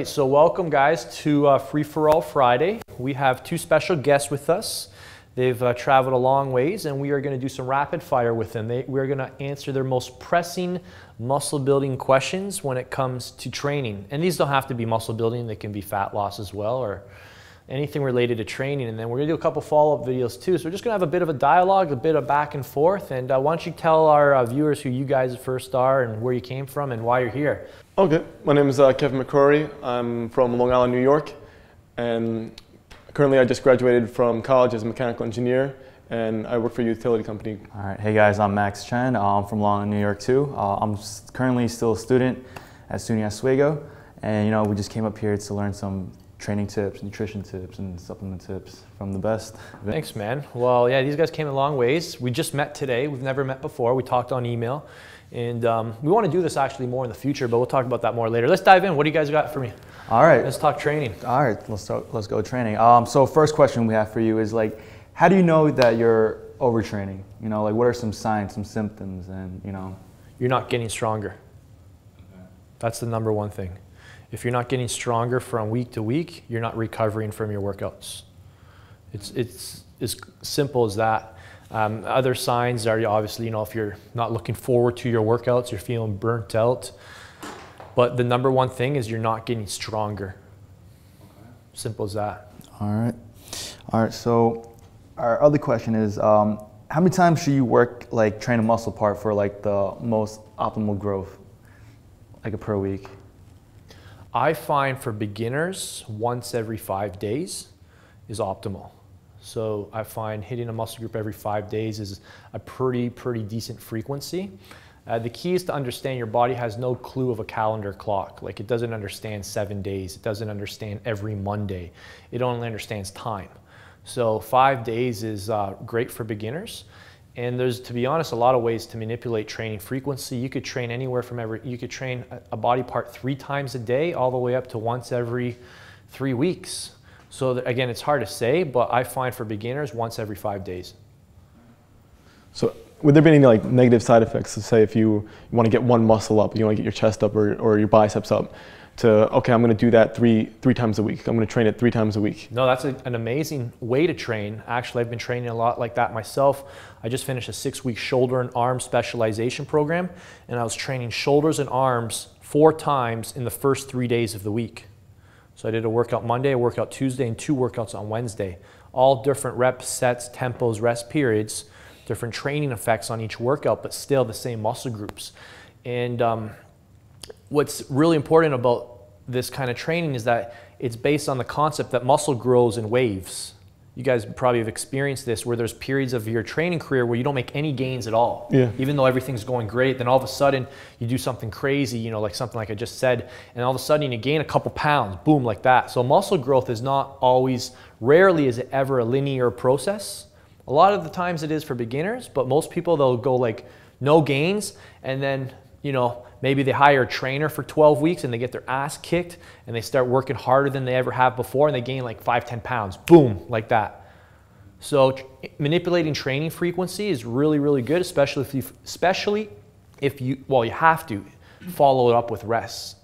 right, so welcome guys to Free For All Friday. We have two special guests with us. They've traveled a long ways, and we are going to do some rapid fire with them. We're going to answer their most pressing muscle building questions when it comes to training. And these don't have to be muscle building, they can be fat loss as well, or anything related to training. And then we're going to do a couple follow-up videos too. So we're just going to have a bit of a dialogue, a bit of back and forth. And why don't you tell our viewers who you guys first are and where you came from and why you're here. Okay, my name is Kevin McCrory. I'm from Long Island, New York. And currently I just graduated from college as a mechanical engineer, and I work for a utility company. All right, hey guys, I'm Max Chen. I'm from Long Island, New York too. I'm currently still a student at SUNY Oswego. And we just came up here to learn some training tips, nutrition tips, and supplement tips from the best. Thanks, man. Well, yeah, these guys came a long ways. We just met today. We've never met before. We talked on email. And we want to do this actually more in the future, but we'll talk about that more later. Let's dive in. What do you guys got for me? All right. Let's talk training. All right, let's go training. So first question we have for you is how do you know that you're overtraining? What are some signs, some symptoms, and You're not getting stronger. Okay. That's the number one thing. If you're not getting stronger from week to week, you're not recovering from your workouts. It's as simple as that. Other signs are obviously, if you're not looking forward to your workouts, you're feeling burnt out. But the number one thing is you're not getting stronger. Okay. Simple as that. All right. So our other question is, how many times should you work, train a muscle part for the most optimal growth, per week? I find for beginners, once every 5 days is optimal. So I find hitting a muscle group every 5 days is a pretty decent frequency. The key is to understand your body has no clue of a calendar clock. It doesn't understand 7 days. It doesn't understand every Monday. It only understands time. So 5 days is great for beginners. And there's, to be honest, a lot of ways to manipulate training frequency. You could train anywhere from you could train a body part 3 times a day all the way up to once every 3 weeks. So again, it's hard to say, but I find for beginners, once every 5 days. So would there be any negative side effects? So say if you want to get one muscle up, you want to get your chest up or your biceps up, okay, I'm going to do that three times a week. I'm going to train it 3 times a week. No, that's an amazing way to train. Actually, I've been training a lot like that myself. I just finished a 6-week shoulder and arm specialization program, and I was training shoulders and arms 4 times in the first 3 days of the week. So I did a workout Monday, a workout Tuesday, and 2 workouts on Wednesday. All different reps, sets, tempos, rest periods, different training effects on each workout, but still the same muscle groups. And what's really important about this kind of training is that it's based on the concept that muscle grows in waves. You guys probably have experienced this, where there's periods of your training career where you don't make any gains at all. Yeah. Even though everything's going great, then all of a sudden you do something crazy, something like I just said, and all of a sudden you gain a couple pounds, boom, like that. So muscle growth is not always, rarely is it ever a linear process. A lot of the times it is for beginners, but most people, they'll go no gains, and then maybe they hire a trainer for 12 weeks and they get their ass kicked and they start working harder than they ever have before, and they gain 5-10 pounds, boom, like that. So manipulating training frequency is really good, especially if you have to follow it up with rests.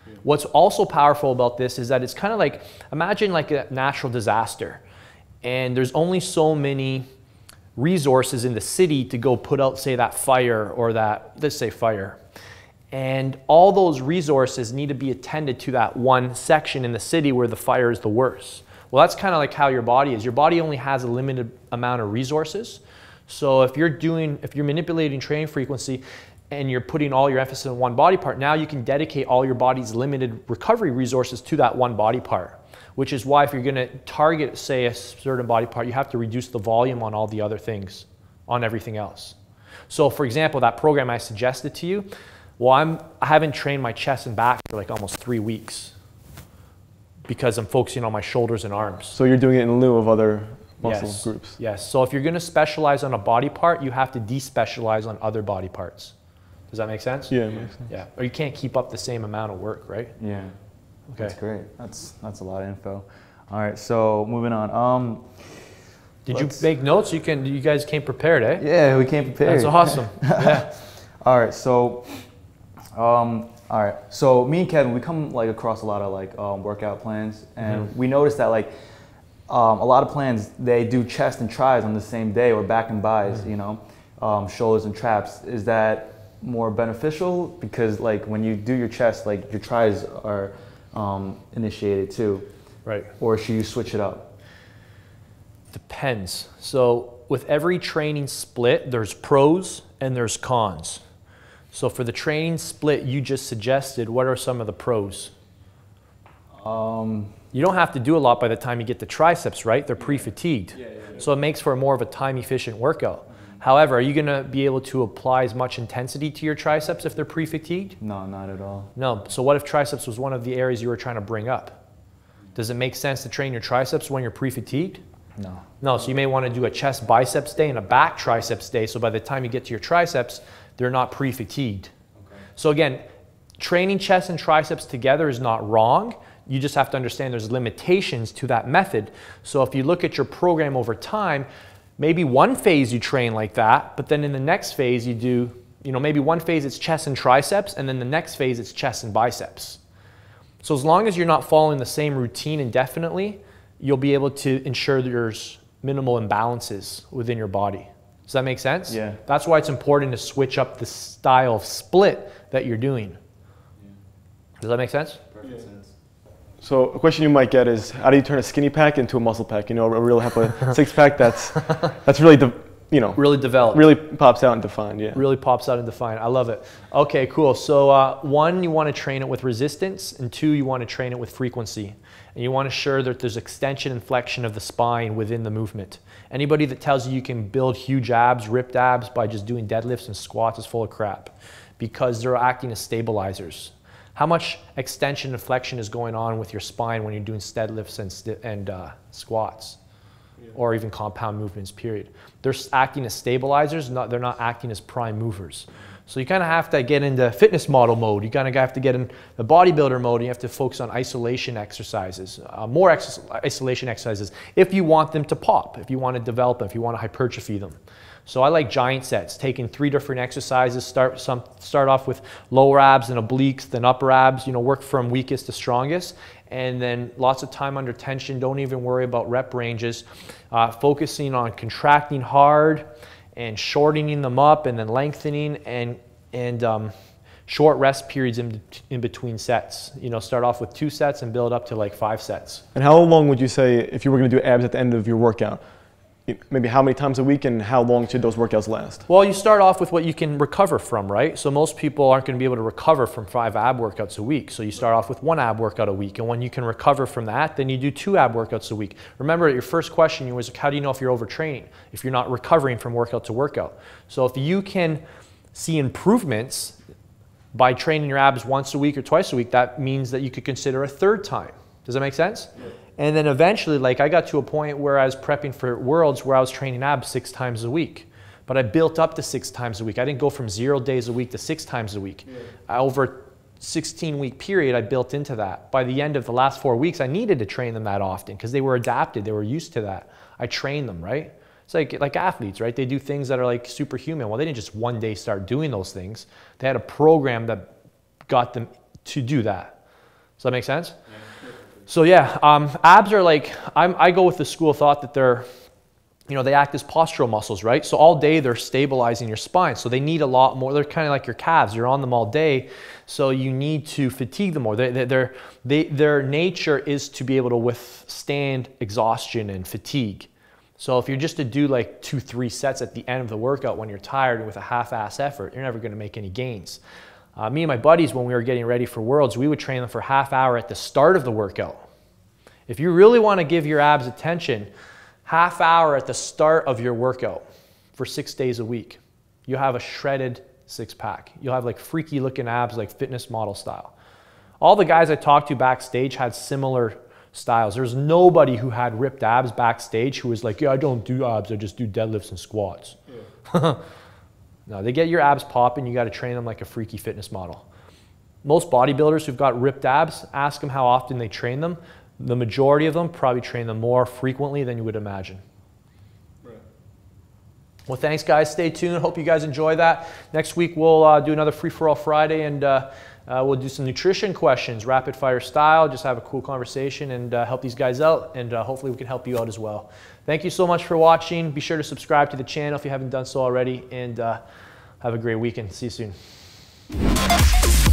Yeah. What's also powerful about this is that it's kind of imagine a natural disaster, and there's only so many resources in the city to go put out, say, that fire or that, let's say fire. And all those resources need to be attended to that one section in the city where the fire is the worst. Well, that's kind of how your body is. Your body only has a limited amount of resources. So if you're manipulating training frequency and you're putting all your emphasis on one body part, now you can dedicate all your body's limited recovery resources to that one body part. Which is why if you're going to target, say, a certain body part, you have to reduce the volume on all the other things, on everything else. So for example, that program I suggested to you, I haven't trained my chest and back for almost 3 weeks because I'm focusing on my shoulders and arms. So you're doing it in lieu of other muscle groups? Yes. So if you're going to specialize on a body part, you have to despecialize on other body parts. Does that make sense? Yeah, it makes sense. Yeah. Or you can't keep up the same amount of work, right? Yeah. Okay. That's great. That's a lot of info. All right, so moving on. Did you make notes? You guys came prepared, eh? Yeah, we came prepared. That's awesome. Yeah. All right, so All right. So me and Kevin, we come like across a lot of like workout plans, and we noticed that like a lot of plans they do chest and tris on the same day, or back and bis, you know, shoulders and traps. Is that more beneficial? Because like when you do your chest, like your tris are initiated too, Right. or should you switch it up? Depends. So with every training split, there's pros and there's cons. So for the training split you just suggested, what are some of the pros? You don't have to do a lot by the time you get the triceps, right? They're pre-fatigued. So it makes for more of a time-efficient workout. However, are you going to be able to apply as much intensity to your triceps if they're pre-fatigued? No, not at all. No. So what if triceps was one of the areas you were trying to bring up? Does it make sense to train your triceps when you're pre-fatigued? No. No, so you may want to do a chest biceps day and a back triceps day, so by the time you get to your triceps, they're not pre-fatigued. Okay. So again, training chest and triceps together is not wrong. You just have to understand there's limitations to that method. So if you look at your program over time, maybe one phase you train like that, but then in the next phase you do, you know, maybe one phase it's chest and triceps, and then the next phase it's chest and biceps. So as long as you're not following the same routine indefinitely, you'll be able to ensure that there's minimal imbalances within your body. Does that make sense? Yeah. That's why it's important to switch up the style of split that you're doing. Yeah. Does that make sense? Perfect sense. So a question you might get is, how do you turn a skinny pack into a muscle pack? You know, a real have a six pack that's really, you know, really developed. Really pops out and defined, yeah. Really pops out and defined. I love it. Okay, cool. So one, you want to train it with resistance, and two, you want to train it with frequency. And you want to ensure that there's extension and flexion of the spine within the movement. Anybody that tells you can build huge abs, ripped abs by just doing deadlifts and squats is full of crap, because they're acting as stabilizers. How much extension and flexion is going on with your spine when you're doing deadlifts and squats, or even compound movements, period? They're acting as stabilizers, they're not acting as prime movers. So you kind of have to get into fitness model mode. You kind of have to get in the bodybuilder mode, and you have to focus on isolation exercises, more isolation exercises, if you want them to pop, if you want to develop them, if you want to hypertrophy them. So I like giant sets, taking 3 different exercises, start off with lower abs and obliques, then upper abs, you know, work from weakest to strongest, and then lots of time under tension. Don't even worry about rep ranges, focusing on contracting hard and shortening them up, and then lengthening, and short rest periods in between sets. You know, start off with 2 sets and build up to like 5 sets. And how long would you say, if you were going to do abs at the end of your workout, maybe how many times a week, and how long should those workouts last? Well, you start off with what you can recover from, right? So most people aren't going to be able to recover from 5 ab workouts a week. So you start off with 1 ab workout a week, and when you can recover from that, then you do 2 ab workouts a week. Remember, your first question was, how do you know if you're overtraining? If you're not recovering from workout to workout. So if you can see improvements by training your abs once a week or twice a week, that means that you could consider a 3rd time. Does that make sense? Yeah. And then eventually, like, I got to a point where I was prepping for Worlds where I was training abs 6 times a week. But I built up to 6 times a week. I didn't go from 0 days a week to 6 times a week. Yeah. Over a 16-week period, I built into that. By the end of the last 4 weeks, I needed to train them that often because they were adapted. They were used to that. I trained them, right? It's like athletes, right? They do things that are like superhuman. Well, they didn't just one day start doing those things. They had a program that got them to do that. Does that make sense? Yeah. So yeah, abs are like, I go with the school of thought that they're, you know, they act as postural muscles, right? So all day they're stabilizing your spine. So they need a lot more. They're kind of like your calves. You're on them all day. So you need to fatigue them more. Their nature is to be able to withstand exhaustion and fatigue. So if you're just to do like 2-3 sets at the end of the workout when you're tired and with a half-ass effort, you're never going to make any gains. Me and my buddies, when we were getting ready for Worlds, we would train them for half hour at the start of the workout. If you really want to give your abs attention, half hour at the start of your workout for 6 days a week, you'll have a shredded 6-pack. You'll have like freaky looking abs, like fitness model style. All the guys I talked to backstage had similar styles. There's nobody who had ripped abs backstage who was like, yeah, I don't do abs, I just do deadlifts and squats. Yeah. No, they get your abs popping, you got to train them like a freaky fitness model. Most bodybuilders who've got ripped abs, ask them how often they train them. The majority of them probably train them more frequently than you would imagine. Right. Well, thanks guys, stay tuned. Hope you guys enjoy that. Next week we'll do another Free For All Friday, and We'll do some nutrition questions, rapid fire style, just have a cool conversation and help these guys out, and hopefully we can help you out as well. Thank you so much for watching. Be sure to subscribe to the channel if you haven't done so already, and have a great weekend. See you soon.